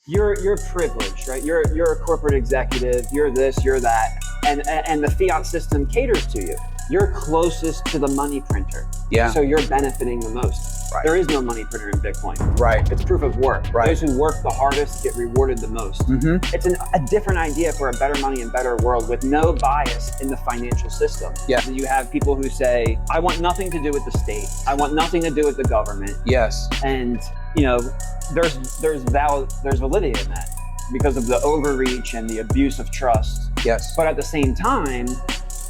you're privileged, right? You're a corporate executive, you're this, you're that, and the fiat system caters to you. You're closest to the money printer. Yeah. So you're benefiting the most. Right. There is no money printer in Bitcoin. Right. It's proof of work. Right. Those who work the hardest get rewarded the most. Mm-hmm. It's a different idea for a better money and better world with no bias in the financial system. Yeah. You have people who say, I want nothing to do with the state. I want nothing to do with the government. Yes. And there's validity in that because of the overreach and the abuse of trust. Yes. But at the same time,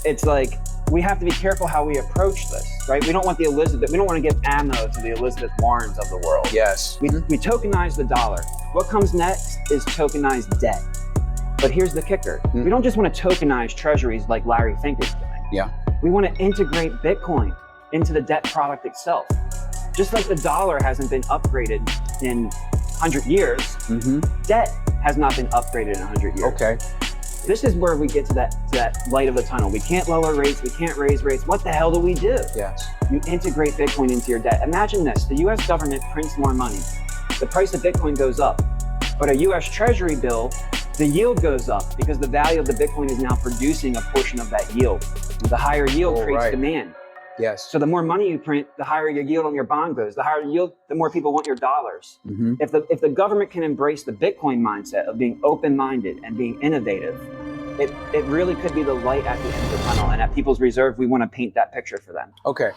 it's like, we have to be careful how we approach this, right? We don't want we don't want to give ammo to the Elizabeth Warrens of the world. Yes. We tokenize the dollar. What comes next is tokenized debt. But here's the kicker. We don't just want to tokenize treasuries like Larry Fink is doing. Yeah. We want to integrate Bitcoin into the debt product itself. Just like the dollar hasn't been upgraded in 100 years, debt has not been upgraded in 100 years. Okay. This is where we get to that light of the tunnel. We can't lower rates, we can't raise rates. What the hell do we do? Yes. You integrate Bitcoin into your debt. Imagine this, the US government prints more money. The price of Bitcoin goes up. But a US Treasury bill, the yield goes up because the value of the Bitcoin is now producing a portion of that yield. The higher yield creates demand. Yes. So the more money you print, the higher your yield on your bond goes. The higher yield, the more people want your dollars. If the government can embrace the Bitcoin mindset of being open-minded and being innovative, it really could be the light at the end of the tunnel. And at People's Reserve, we want to paint that picture for them. Okay.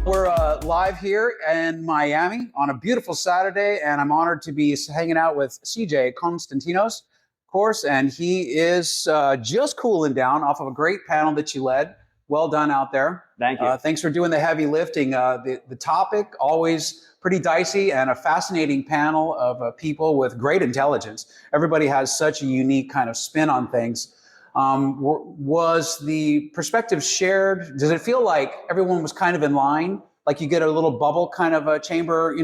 We're live here in Miami on a beautiful Saturday, and I'm honored to be hanging out with CJ Konstantinos, of course, and he is just cooling down off of a great panel that you led. Well done out there. Thank you. Thanks for doing the heavy lifting. The topic, always pretty dicey, and a fascinating panel of people with great intelligence. Everybody has such a unique kind of spin on things. Was the perspective shared? Does it feel like everyone was kind of in line? Like you get a little bubble kind of a chamber,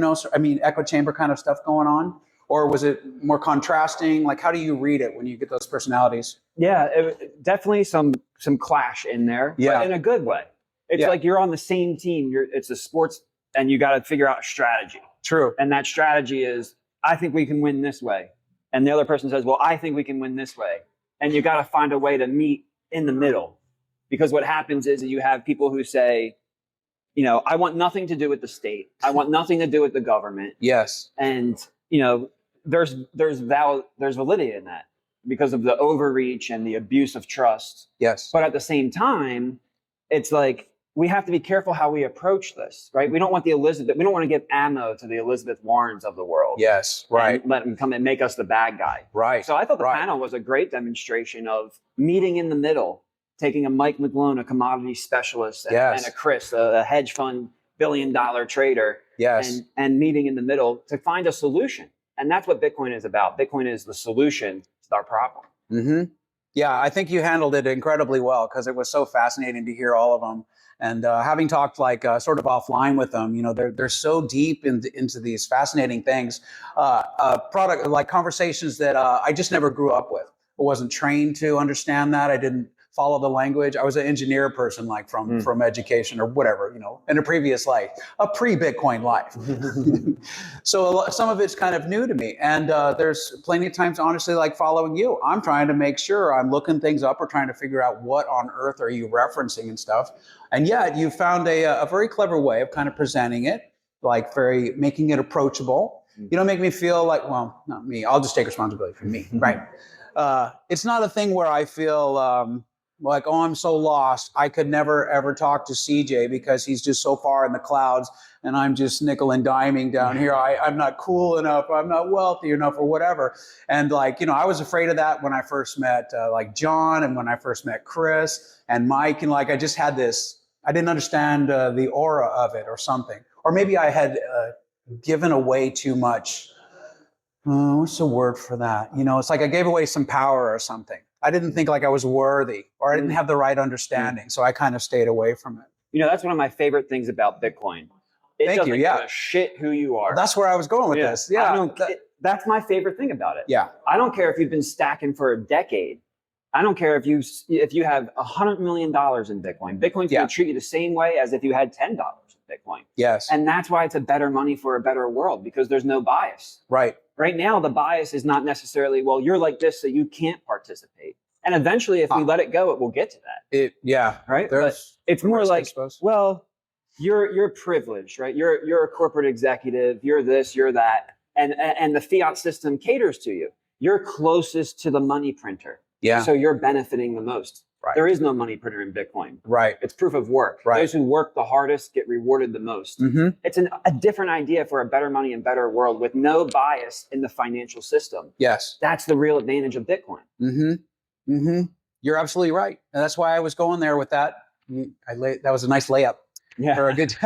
echo chamber kind of stuff going on? Or was it more contrasting? Like, how do you read it when you get those personalities? Yeah, definitely some clash in there, but in a good way. It's like you're on the same team. It's a sports, and you got to figure out a strategy. True. And that strategy is, I think we can win this way. And the other person says, well, I think we can win this way. And you got to find a way to meet in the middle. Because what happens is that you have people who say, I want nothing to do with the state. I want nothing to do with the government. Yes. And, there's validity in that because of the overreach and the abuse of trust. Yes. But at the same time, it's like, we have to be careful how we approach this, right? We don't want we don't want to give ammo to the Elizabeth Warrens of the world. Yes, right. And let them come and make us the bad guy. Right. So I thought the panel was a great demonstration of meeting in the middle, taking a Mike McGlone, a commodity specialist, and a Chris, a hedge fund billion-dollar trader, and meeting in the middle to find a solution. And that's what Bitcoin is about. Bitcoin is the solution to our problem. Mm-hmm. Yeah, I think you handled it incredibly well because it was so fascinating to hear all of them. And having talked sort of offline with them, they're so deep into these fascinating things, product like conversations that I just never grew up with. I wasn't trained to understand that. I didn't follow the language. I was an engineer person, from education or whatever, in a previous life, a pre-Bitcoin life. So some of it's kind of new to me. And there's plenty of times, honestly, like following you, I'm trying to make sure I'm looking things up or trying to figure out what on earth are you referencing and stuff. And yet you found a very clever way of kind of presenting it, making it approachable. You don't make me feel like, well, not me, I'll just take responsibility for me, right? It's not a thing where I feel like, oh, I'm so lost. I could never, ever talk to CJ because he's just so far in the clouds and I'm just nickel and diming down here. I'm not cool enough. I'm not wealthy enough or whatever. And I was afraid of that when I first met John and when I first met Chris and Mike. And I just had this, I didn't understand the aura of it or something. Or maybe I had given away too much. What's the word for that? It's like I gave away some power or something. I didn't think I was worthy or I didn't have the right understanding. So I kind of stayed away from it. That's one of my favorite things about Bitcoin. It doesn't give a shit who you are. That's where I was going with this. Yeah. That's my favorite thing about it. Yeah. I don't care if you've been stacking for a decade. I don't care if you have $100 million in Bitcoin. Bitcoin's going to treat you the same way as if you had $10 in Bitcoin. Yes. And that's why it's a better money for a better world, because there's no bias. Right. Right now, the bias is not necessarily, well, you're like this, so you can't participate. And eventually, if we let it go, it will get to that. Right. But it's more like, well, you're privileged, right? You're a corporate executive. You're this, you're that. And the fiat system caters to you. You're closest to the money printer. Yeah. So you're benefiting the most. Right. There is no money printer in Bitcoin. Right. It's proof of work. Right. Those who work the hardest get rewarded the most. Mm-hmm. It's a different idea for a better money and better world with no bias in the financial system. Yes. That's the real advantage of Bitcoin. Mm-hmm. Mm-hmm. You're absolutely right. And that's why I was going there with that. That was a nice layup. Yeah. Or a good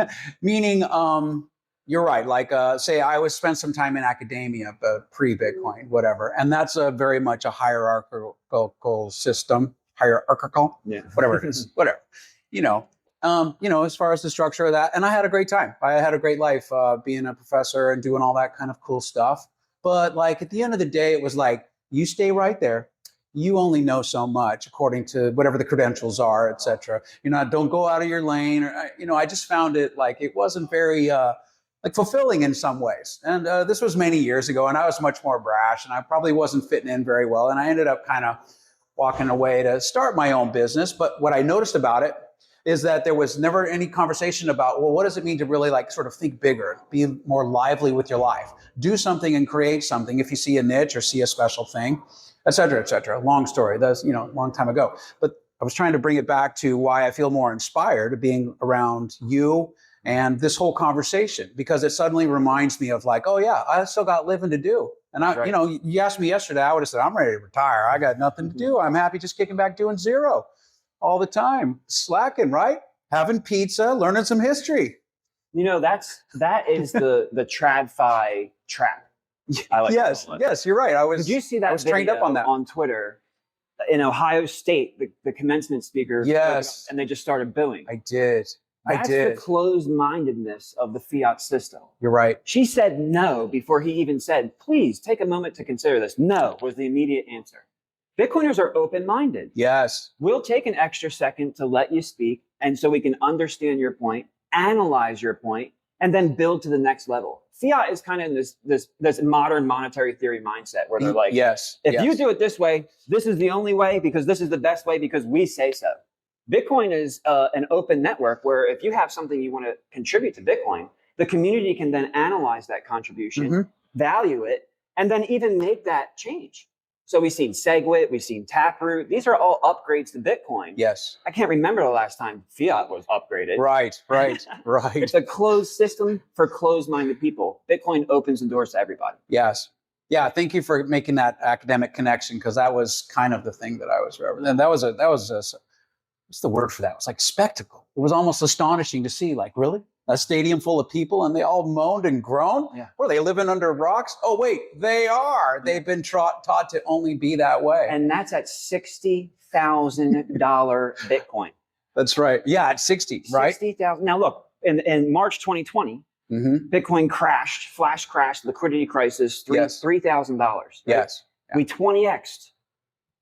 meaning, you're right. Like, say I spent some time in academia, pre-Bitcoin, whatever. And that's very much a hierarchical system, whatever it is, whatever, as far as the structure of that. And I had a great time. I had a great life being a professor and doing all that kind of cool stuff. But like at the end of the day, it was like, you stay right there. You only know so much according to whatever the credentials are, et cetera. Don't go out of your lane. I just found it like it wasn't very fulfilling in some ways. And this was many years ago, and I was much more brash, and I probably wasn't fitting in very well. And I ended up kind of walking away to start my own business. But what I noticed about it is that there was never any conversation about, well, what does it mean to really sort of think bigger, be more lively with your life, do something and create something if you see a niche or see a special thing, et cetera, et cetera. Long story. That's, a long time ago. But I was trying to bring it back to why I feel more inspired being around you and this whole conversation, because it suddenly reminds me of like, oh yeah, I still got living to do. And you asked me yesterday, I would have said, I'm ready to retire. I got nothing to do. I'm happy just kicking back doing zero all the time, slacking, right? Having pizza, learning some history. That is the TradFi trap. I like yes, you're right. Did you see that? I was trained up on that on Twitter. In Ohio State, the commencement speaker. Yes. And they just started booing. I did. That's the closed-mindedness of the fiat system. You're right. She said no before he even said, please take a moment to consider this. No was the immediate answer. Bitcoiners are open-minded. Yes. We'll take an extra second to let you speak, and so we can understand your point, analyze your point, and then build to the next level. Fiat is kind of in this modern monetary theory mindset where they're like, if you do it this way, this is the only way because this is the best way because we say so. Bitcoin is an open network where if you have something you want to contribute to Bitcoin, the community can then analyze that contribution, value it, and then even make that change. So we've seen SegWit, we've seen Taproot. These are all upgrades to Bitcoin. Yes. I can't remember the last time fiat was upgraded. Right. It's a closed system for closed-minded people. Bitcoin opens the doors to everybody. Yes. Yeah, thank you for making that academic connection, because that was kind of the thing that I was referencing. And that was what's the word for that? It was like spectacle. It was almost astonishing to see, like, really? A stadium full of people and they all moaned and groaned? Yeah. Were they living under rocks? Oh, wait, they are. They've been taught to only be that way. And that's at $60,000 Bitcoin. That's right. Yeah, at 60, right? 60,000. Now, look, in March 2020, Bitcoin crashed, flash crashed, liquidity crisis, $3,000. Right? Yes. Yeah. We 20x'd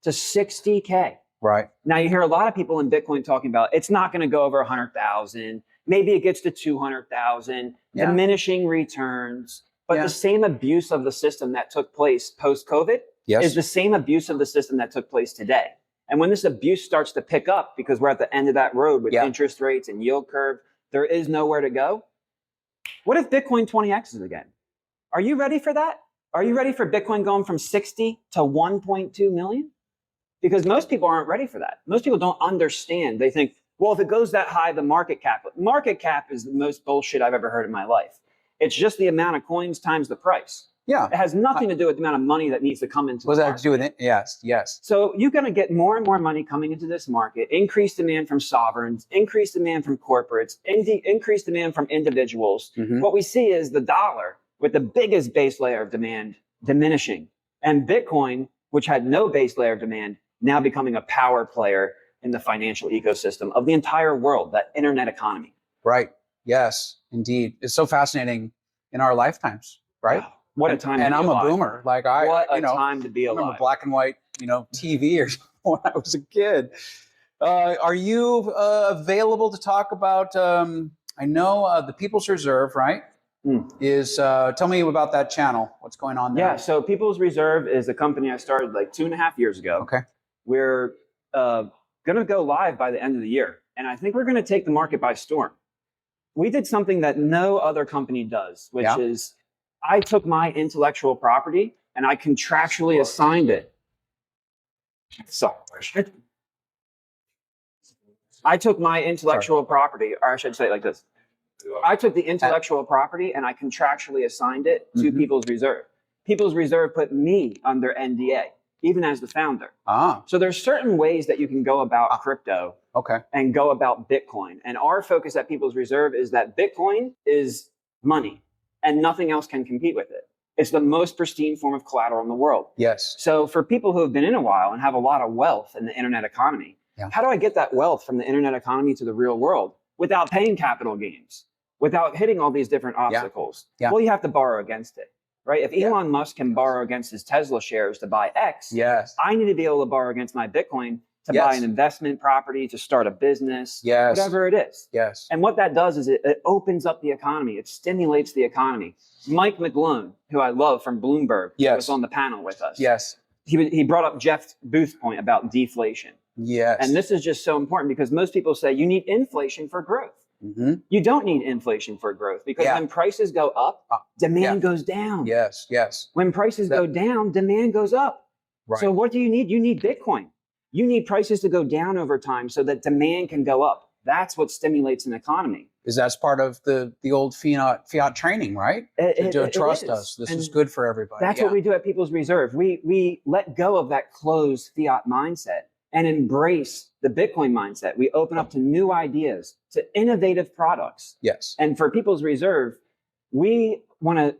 to 60K. Right. Now you hear a lot of people in Bitcoin talking about it's not going to go over 100,000. Maybe it gets to 200,000, diminishing returns. But the same abuse of the system that took place post-COVID is the same abuse of the system that took place today. And when this abuse starts to pick up, because we're at the end of that road with interest rates and yield curve, there is nowhere to go. What if Bitcoin 20x's again? Are you ready for that? Are you ready for Bitcoin going from 60 to 1.2 million? Because most people aren't ready for that. Most people don't understand. They think, well, if it goes that high, the market cap is the most bullshit I've ever heard in my life. It's just the amount of coins times the price. Yeah. It has nothing to do with the amount of money that needs to come into the market. What does that do with it? Yes. So you're going to get more and more money coming into this market, increased demand from sovereigns, increased demand from corporates, increased demand from individuals. What we see is the dollar with the biggest base layer of demand diminishing, and Bitcoin, which had no base layer of demand, now becoming a power player in the financial ecosystem of the entire world, that internet economy. Right. Yes, indeed. It's so fascinating in our lifetimes, right? Wow. What a time and to be I'm alive. A boomer. Like what a time to be alive. I remember black and white, TV or something when I was a kid. Are you available to talk about, I know the People's Reserve, right? Tell me about that channel. What's going on there? Yeah, so People's Reserve is a company I started like 2.5 years ago. Okay. We're going to go live by the end of the year. And I think we're going to take the market by storm. We did something that no other company does, which is I took my intellectual property and I contractually assigned it. So I took my intellectual property, or I should say it like this. I took the intellectual property and I contractually assigned it to People's Reserve. People's Reserve put me under NDA, even as the founder. So there's certain ways that you can go about crypto and go about Bitcoin. And our focus at People's Reserve is that Bitcoin is money and nothing else can compete with it. It's the most pristine form of collateral in the world. Yes. So for people who have been in a while and have a lot of wealth in the internet economy, how do I get that wealth from the internet economy to the real world without paying capital gains, without hitting all these different obstacles? Well, you have to borrow against it, right? If Elon Musk can borrow against his Tesla shares to buy X, I need to be able to borrow against my Bitcoin to buy an investment property, to start a business, whatever it is. And what that does is it opens up the economy. It stimulates the economy. Mike McGlone, who I love from Bloomberg, was on the panel with us. He brought up Jeff Booth's point about deflation. And this is just so important because most people say you need inflation for growth. You don't need inflation for growth because when prices go up, demand goes down. When prices go down, demand goes up. So what do you need? You need Bitcoin. You need prices to go down over time so that demand can go up. That's what stimulates an economy. Is that's part of the old fiat training, right? To trust us. This is good for everybody. That's what we do at People's Reserve. We let go of that closed fiat mindset and embrace the Bitcoin mindset. We open up to new ideas, to innovative products. And for People's Reserve, we want to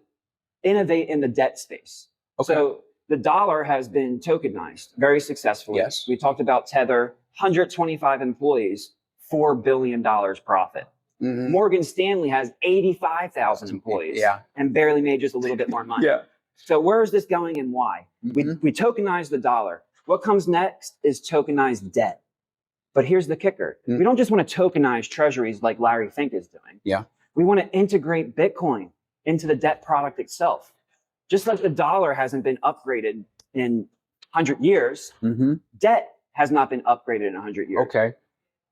innovate in the debt space. So the dollar has been tokenized very successfully. We talked about Tether, 125 employees, $4 billion profit. Morgan Stanley has 85,000 employees and barely made just a little bit more money. So where is this going and why? We tokenize the dollar. What comes next is tokenized debt. But here's the kicker. We don't just want to tokenize treasuries like Larry Fink is doing. We want to integrate Bitcoin into the debt product itself. Just like the dollar hasn't been upgraded in 100 years, debt has not been upgraded in 100 years.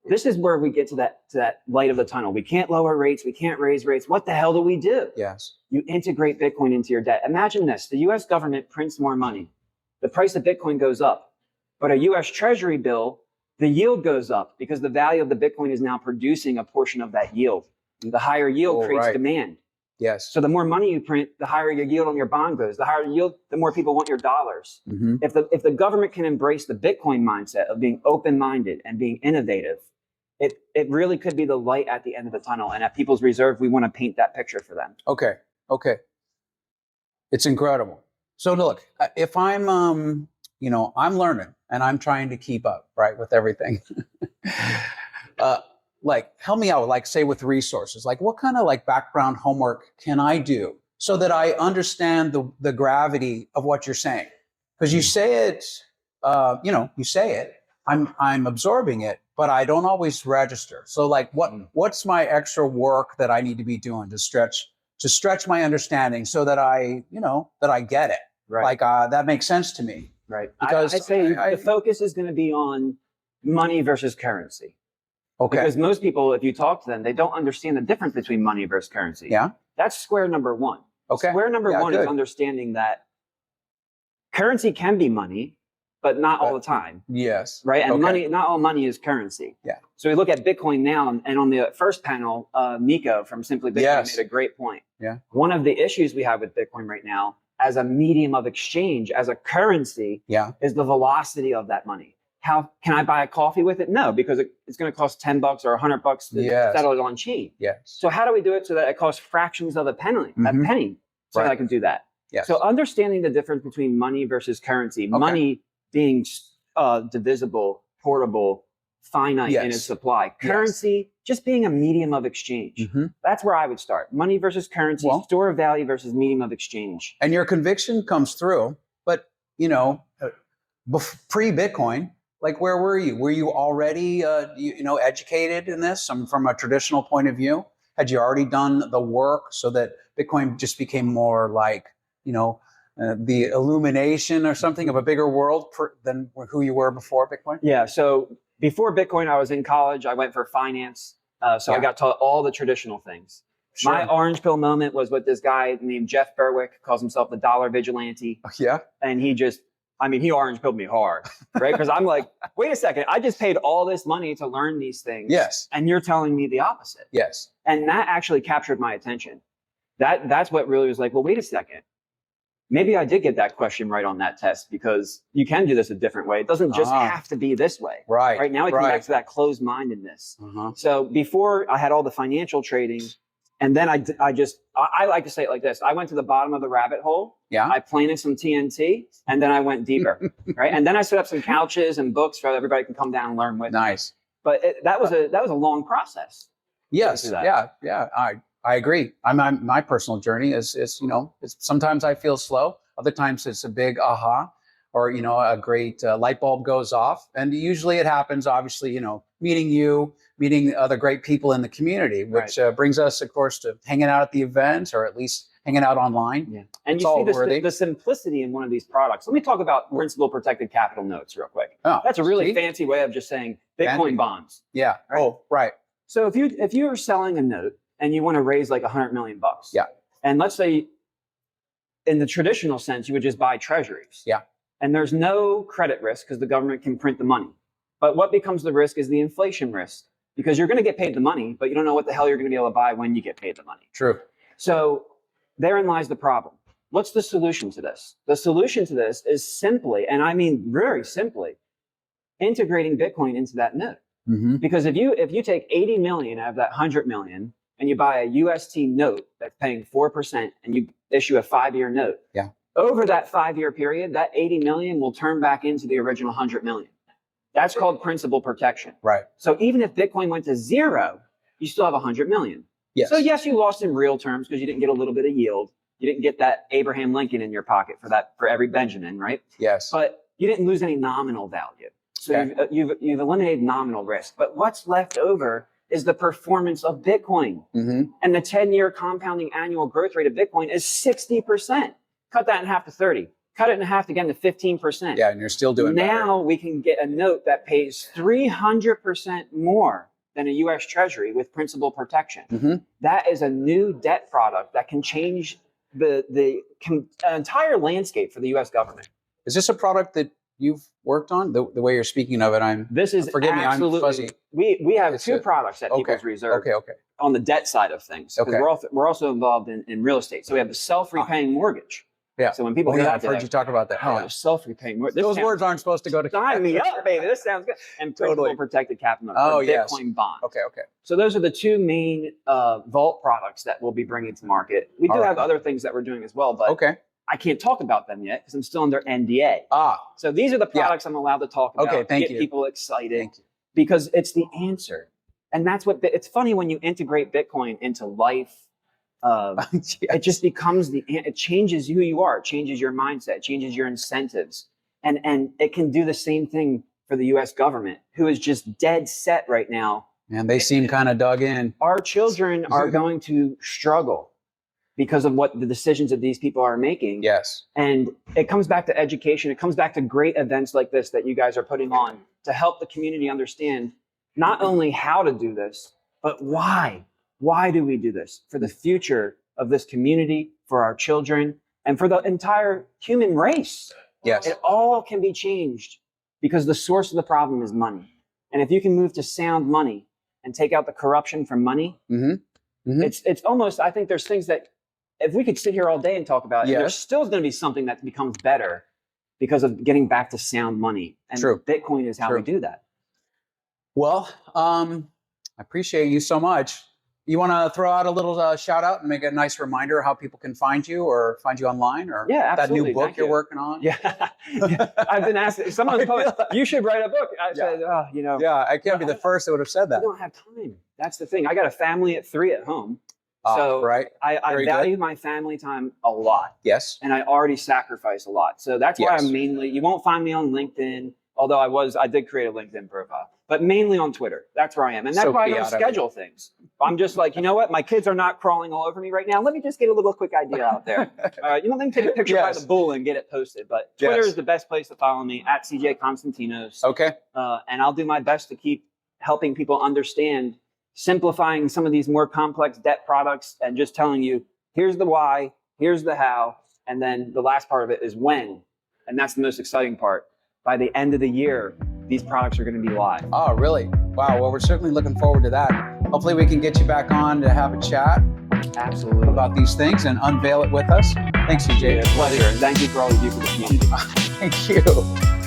This is where we get to that light of the tunnel. We can't lower rates. We can't raise rates. What the hell do we do? You integrate Bitcoin into your debt. Imagine this. The US government prints more money. The price of Bitcoin goes up. But a US Treasury bill, the yield goes up because the value of the Bitcoin is now producing a portion of that yield. And the higher yield creates demand. So the more money you print, the higher your yield on your bond goes. The higher yield, the more people want your dollars. If the government can embrace the Bitcoin mindset of being open-minded and being innovative, it really could be the light at the end of the tunnel. And at People's Reserve, we want to paint that picture for them. It's incredible. So look, if I'm, I'm learning and I'm trying to keep up, right, with everything. Like, help me out, like, say, with resources. Like, what kind of, like, background homework can I do so that I understand the gravity of what you're saying? Because you say it, you say it, I'm absorbing it, but I don't always register. So, like, what's my extra work that I need to be doing to stretch my understanding so that I get it? Like, that makes sense to me. Because I'd say the focus is going to be on money versus currency. Because most people, if you talk to them, they don't understand the difference between money versus currency. That's square number one. Square number one is understanding that currency can be money, but not all the time. Right? And money, not all money is currency. So we look at Bitcoin now, and on the first panel, Nico from Simply Bitcoin made a great point. One of the issues we have with Bitcoin right now as a medium of exchange, as a currency, is the velocity of that money. How can I buy a coffee with it? No, because it's going to cost $10 or $100 to settle it on chain. So how do we do it so that it costs fractions of a penny, so that I can do that? So understanding the difference between money versus currency, money being divisible, portable, finite in its supply, currency just being a medium of exchange. That's where I would start. Money versus currency, store of value versus medium of exchange. And your conviction comes through, but pre-Bitcoin, like, where were you? Were you already, educated in this from a traditional point of view? Had you already done the work so that Bitcoin just became more like, the illumination or something of a bigger world than who you were before Bitcoin? Yeah. So before Bitcoin, I was in college. I went for finance. So I got taught all the traditional things. Sure. My orange pill moment was with this guy named Jeff Berwick, calls himself the dollar vigilante. Yeah. And he orange pilled me hard, right? Because I'm like, wait a second, I just paid all this money to learn these things. Yes. And you're telling me the opposite. Yes. And that actually captured my attention. That's what really was like, well, wait a second. Maybe I did get that question right on that test, because you can do this a different way. It doesn't just have to be this way. Right. Right now we come back to that closed-mindedness. So before I had all the financial trading, and then I like to say it like this. I went to the bottom of the rabbit hole. Yeah. I planted some TNT, and then I went deeper. Right. And then I set up some couches and books so everybody can come down and learn with me. Nice. But that was a long process. Yes. Yeah. I agree. My personal journey is sometimes I feel slow. Other times it's a big aha, or, a great light bulb goes off. And usually it happens, obviously, meeting other great people in the community, which brings us, of course, to hanging out at the events, or at least hanging out online. Yeah. And you see the simplicity in one of these products. Let me talk about principal protected capital notes real quick. Oh, that's a really fancy way of just saying Bitcoin bonds. Yeah. Right? Oh, right. So if you are selling a note and you want to raise like $100 million, yeah, and let's say in the traditional sense, you would just buy treasuries. Yeah. And there's no credit risk because the government can print the money. But what becomes the risk is the inflation risk, because you're going to get paid the money, but you don't know what the hell you're going to be able to buy when you get paid the money. True. So therein lies the problem. What's the solution to this? The solution to this is simply, and I mean very simply, integrating Bitcoin into that note. Mm-hmm. Because if you take 80 million out of that 100 million and you buy a UST note that's paying 4% and you issue a 5-year note, yeah, over that 5-year period, that 80 million will turn back into the original 100 million. That's called principal protection. Right. So even if Bitcoin went to zero, you still have 100 million. Yes. So yes, you lost in real terms because you didn't get a little bit of yield. You didn't get that Abraham Lincoln in your pocket for every Benjamin, right? Yes. But you didn't lose any nominal value. So you've eliminated nominal risk. But what's left over is the performance of Bitcoin. Mm-hmm. And the 10-year compounding annual growth rate of Bitcoin is 60%. Cut that in half to 30. Cut it in half again to 15%. Yeah, and you're still doing now better. We can get a note that pays 300% more than a U.S. Treasury with principal protection. Mm-hmm. That is a new debt product that can change the entire landscape for the U.S. government. Is this a product that you've worked on? The way you're speaking of it, I'm fuzzy. We have two products at People's Reserve. Okay. On the debt side of things. Okay. We're also involved in real estate. So we have the self-repaying mortgage. Yeah. So when people I've heard you talk about that. Self-repaying mortgage. Those words aren't supposed to go to. Sign me up, baby. This sounds good. And principal protected capital notes. Bitcoin bonds. Okay. So those are the two main vault products that we'll be bringing to market. We do have other things that we're doing as well, but I can't talk about them yet because I'm still under NDA. So these are the products I'm allowed to talk about. Okay, thank you. Get people excited because it's the answer. And that's what it's funny when you integrate Bitcoin into life. It just becomes it changes who you are. It changes your mindset, changes your incentives. And it can do the same thing for the US government, who is just dead set right now. And they seem kind of dug in. Our children are going to struggle because of what the decisions that these people are making. Yes. And it comes back to education. It comes back to great events like this that you guys are putting on to help the community understand not only how to do this, but why. Why do we do this? For the future of this community, for our children, and for the entire human race. Yes. It all can be changed because the source of the problem is money. And if you can move to sound money and take out the corruption from money, it's almost, I think there's things that if we could sit here all day and talk about it, there's still going to be something that becomes better because of getting back to sound money. And Bitcoin is how we do that. Well, I appreciate you so much. You want to throw out a little shout out and make a nice reminder how people can find you or find you online, or that new book you're working on? Yeah. I've been asked, someone told me, you should write a book. I said, I can't be the first that would have said that. I don't have time. That's the thing. I got a family at 3 at home. So I value my family time a lot. Yes. And I already sacrifice a lot. So that's why I'm mainly, you won't find me on LinkedIn. Although I did create a LinkedIn profile, but mainly on Twitter. That's where I am. And that's why I don't schedule things. I'm just like, you know what? My kids are not crawling all over me right now. Let me just get a little quick idea out there. Let me take a picture by the bull and get it posted. But Twitter is the best place to follow me, at CJ Konstantinos. Okay. And I'll do my best to keep helping people understand, simplifying some of these more complex debt products and just telling you, here's the why, here's the how, and then the last part of it is when. And that's the most exciting part. By the end of the year, these products are going to be live. Oh, really? Wow. Well, we're certainly looking forward to that. Hopefully we can get you back on to have a chat. Absolutely. About these things and unveil it with us. Thanks, CJ. Pleasure. And thank you for all you do for the community. Thank you.